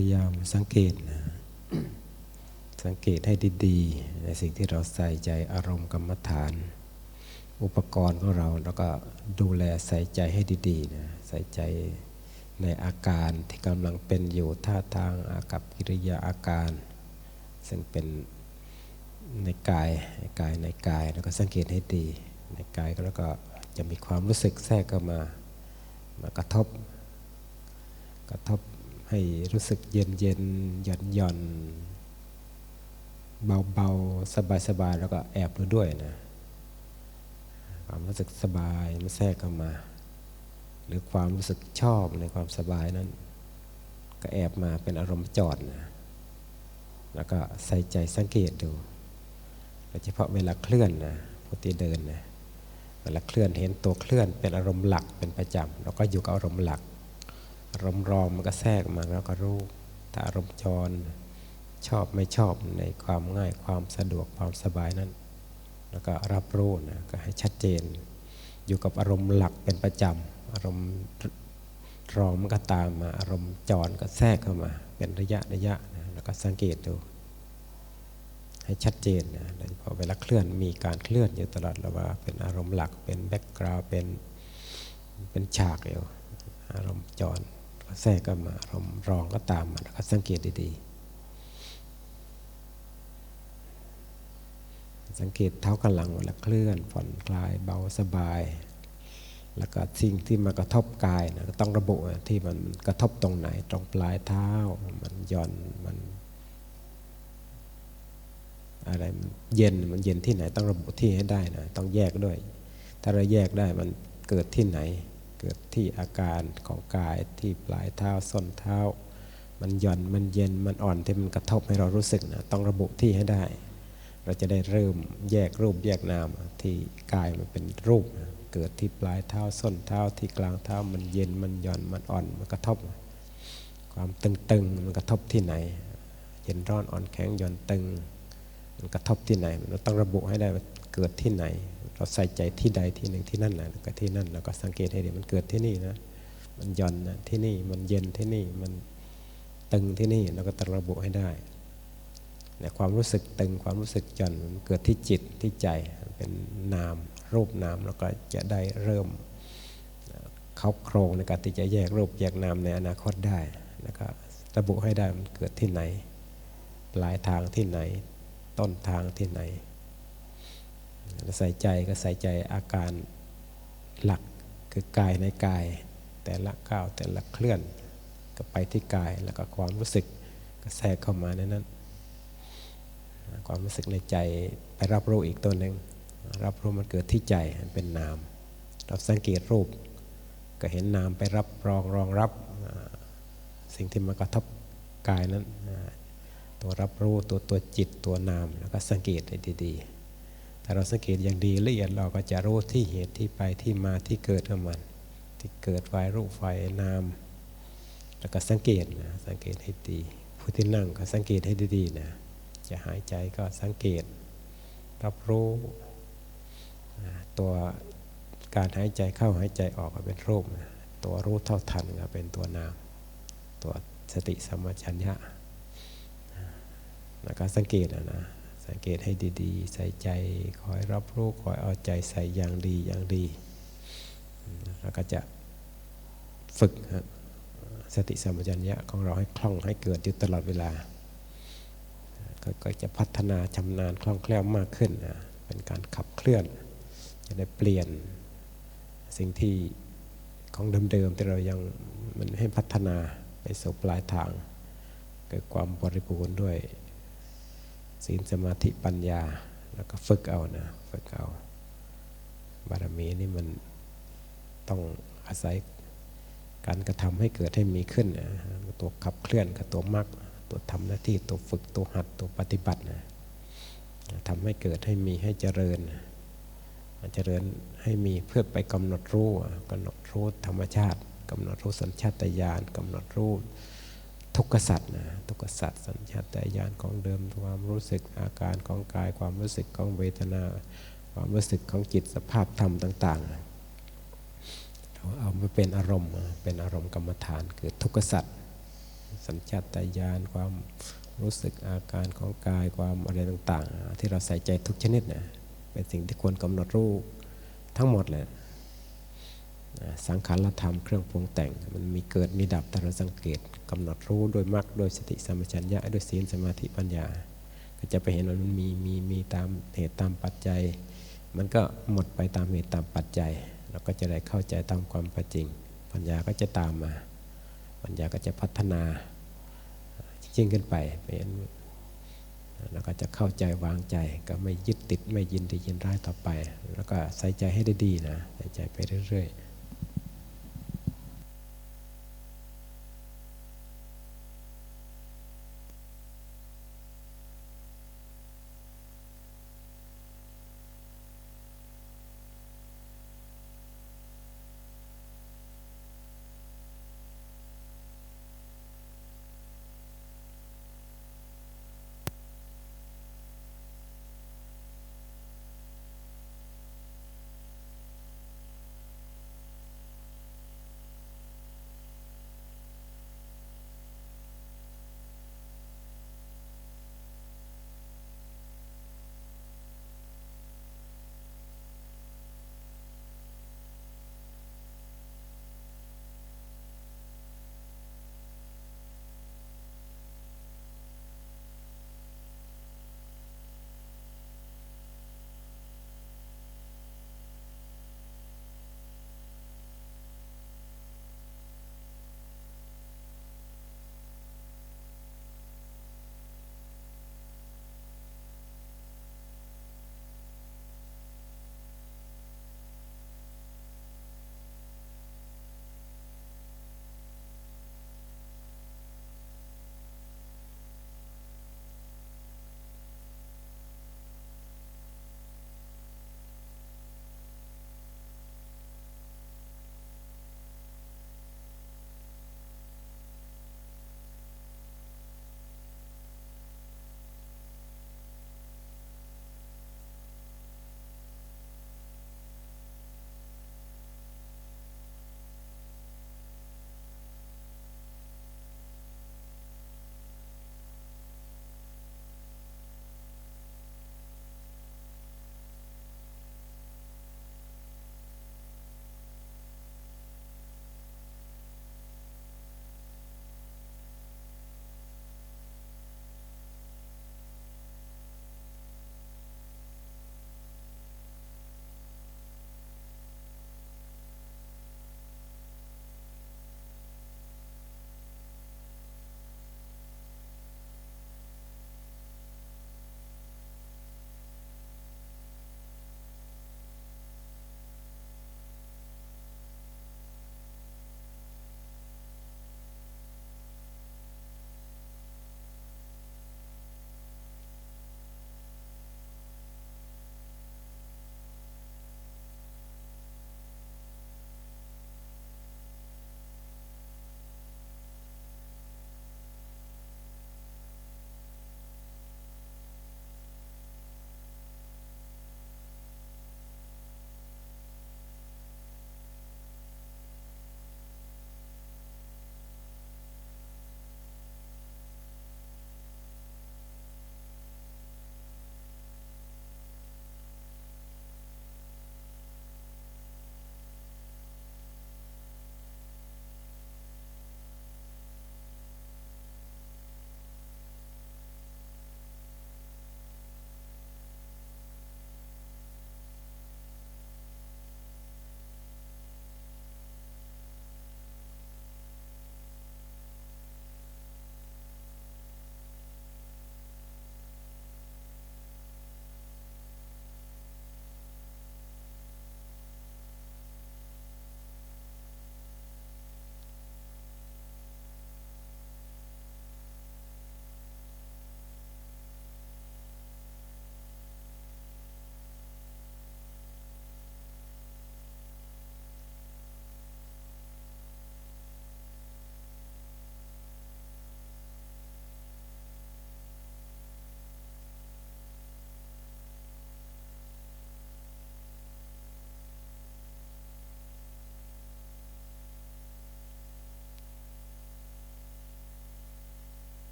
ยายามสังเกตนะสังเกตให้ดีๆในสิ่งที่เราใส่ใจอารมณ์กรรมฐานอุปกรณ์ของเราแล้วก็ดูแลใส่ใจให้ดีๆนะใส่ใจในอาการที่กำลังเป็นอยู่ท่าทางอากับกิริยาอาการซึ่งเป็นในกายแล้วก็สังเกตให้ดีในกายแล้วก็จะมีความรู้สึกแทรกเข้ามากระทบให้รู้สึกเย็นหย่อนเบาสบายแล้วก็แอบดูด้วยนะความรู้สึกสบายมันแทรกเข้ามาหรือความรู้สึกชอบในความสบายนั้นก็แอบมาเป็นอารมณ์จอดนะแล้วก็ใส่ใจสังเกตดูโดยเฉพาะเวลาเคลื่อนนะปกติเดินนะเวลาเคลื่อนเห็นตัวเคลื่อนเป็นอารมณ์หลักเป็นประจำเราก็อยู่กับอารมณ์หลักอารมณ์รองมันก็แทรกมาแล้วก็รู้ถ้าอารมณ์จรชอบไม่ชอบในความง่ายความสะดวกความสบายนั้นแล้วก็รับรู้นะก็ให้ชัดเจนอยู่กับอารมณ์หลักเป็นประจำอารมณ์รองมันก็ตามมาอารมณ์จรก็แทรกเข้ามาเป็นระยะนะแล้วก็สังเกตดูให้ชัดเจนนะโดยเฉพาะเวลาเคลื่อนมีการเคลื่อนอยู่ตลอดเวลาเป็นอารมณ์หลักเป็นแบ็กกราวด์เป็นฉากอยู่อารมณ์จรก็แทรกเข้ามาอารมณ์รองก็ตามมาแล้วก็สังเกตดีๆสังเกตเท้ากำลังเวลาเคลื่อนผ่อนคลายเบาสบายแล้วก็สิ่งที่มากระทบกายนะก็ต้องระบุที่มันกระทบตรงไหนตรงปลายเท้ามันหย่อนมันอะไรมันเย็นที่ไหนต้องระบุที่ให้ได้นะต้องแยกด้วยถ้าเราแยกได้มันเกิดที่ไหนเกิดที่อาการของกายที่ปลายเท้าส้นเท้ามันหย่อนมันเย็นมันอ่อนที่มันกระทบให้เรารู้สึกนะต้องระบุที่ให้ได้เราจะได้เริ่มแยกรูปแยกนามที่กายมันเป็นรูปเกิดที่ปลายเท้าส้นเท้าที่กลางเท้ามันเย็นมันหย่อนมันอ่อนมันกระทบความตึงมันกระทบที่ไหนเย็นร้อนอ่อนแข็งหย่อนตึงมันกระทบที่ไหนเราต้องระบุให้ได้ว่าเกิดที่ไหนเราใส่ใจที่ใดที่หนึ่งที่นั่นนะแล้วก็ที่นั่นเราก็สังเกตให้ดีมันเกิดที่นี่นะมันหย่อนนะที่นี่มันเย็นที่นี่มันตึงที่นี่เราก็ต้องระบุให้ได้แต่ความรู้สึกตึงความรู้สึกหย่อนมันเกิดที่จิตที่ใจเป็นนามรูปนามแล้วก็จะได้เริ่มเข้าโครงในการที่จะแยกรูปแยกนามในอนาคตได้แล้วก็ระบุให้ได้มันเกิดที่ไหนปลายทางที่ไหนต้นทางที่ไหนใส่ใจก็ใส่ใจอาการหลักคือกายในกายแต่ละก้าวแต่ละเคลื่อนก็ไปที่กายแล้วก็ความรู้สึกก็แทรกเข้ามาในนั้นความรู้สึกในใจไปรับรู้อีกตัวหนึ่งรับรู้มันเกิดที่ใจเป็นนามเราสังเกตรูปก็เห็นนามไปรับรองรับสิ่งที่มากระทบกายนั้นตัวรับรู้ตัวจิตตัวนามแล้วก็สังเกตให้ดีๆถ้าเราสังเกตอย่างดีละเอียดเราก็จะรู้ที่เหตุที่ไปที่มาที่เกิดของมันที่เกิดไฟรูปไฟนามแล้วก็สังเกตนะสังเกตให้ดีผู้ที่นั่งก็สังเกตให้ดีๆนะจะหายใจก็สังเกตรับรู้ตัวการหายใจเข้าหายใจออกก็เป็นรูปนะตัวรู้เท่าทันก็เป็นตัวนามตัวสติสัมปชัญญะแล้วก็สังเกตนะสังเกตให้ดีๆใส่ใจคอยรับรู้คอยเอาใจใส่อย่างดีแล้วก็จะฝึกสติสัมปชัญญะของเราให้คล่องให้เกิดอยู่ตลอดเวลาก็จะพัฒนาชำนาญคล่องแคล่วมากขึ้นนะเป็นการขับเคลื่อนจะได้เปลี่ยนสิ่งที่ของเดิมๆที่เรายังมันให้พัฒนาไปสู่ปลายทางเกิดความบริบูรณ์ด้วยศีลสมาธิปัญญาแล้วก็ฝึกเอานะฝึกเอาบารมีนี่มันต้องอาศัยการกระทำให้เกิดให้มีขึ้นนะตัวขับเคลื่อนกับตัวมรรคตัวทำหน้าที่ตัวฝึกตัวหัดตัวปฏิบัตินะทำให้เกิดให้มีให้เจริญให้มีเพื่อไปกำหนดรู้ธรรมชาติกำหนดรู้สัญชาตญาณกำหนดรู้ทุกขสัจนะทุกขสัจสัญชาตญาณของเดิมความรู้สึกอาการของกายความรู้สึกของเวทนาความรู้สึกของจิตสภาพธรรมต่างๆเอามาเป็นอารมณ์กรรมฐานคือทุกขสัจ สัญชาตญาณความรู้สึกอาการของกายความอะไรต่างๆที่เราใส่ใจทุกชนิดนะเป็นสิ่งที่ควรกำหนดรู้ทั้งหมดเลยสังขารธรรมเครื่องปรุงแต่งมันมีเกิดมีดับแต่เราสังเกตกำหนดรู้โดยมรรคโดยสติสัมปชัญญะด้วยศีลสมาธิปัญญาก็จะไปเห็นว่ามันมีตามเหตุตามปัจจัยมันก็หมดไปตามเหตุตามปัจจัยเราก็จะได้เข้าใจตามความเป็นจริงปัญญาก็จะตามมาปัญญาก็จะพัฒนายิ่งขึ้นไปเป็นแล้วก็จะเข้าใจวางใจก็ไม่ยึดติดไม่ยินดียินร้ายต่อไปแล้วก็ใส่ใจให้ได้ดีนะใส่ใจไปเรื่อยๆ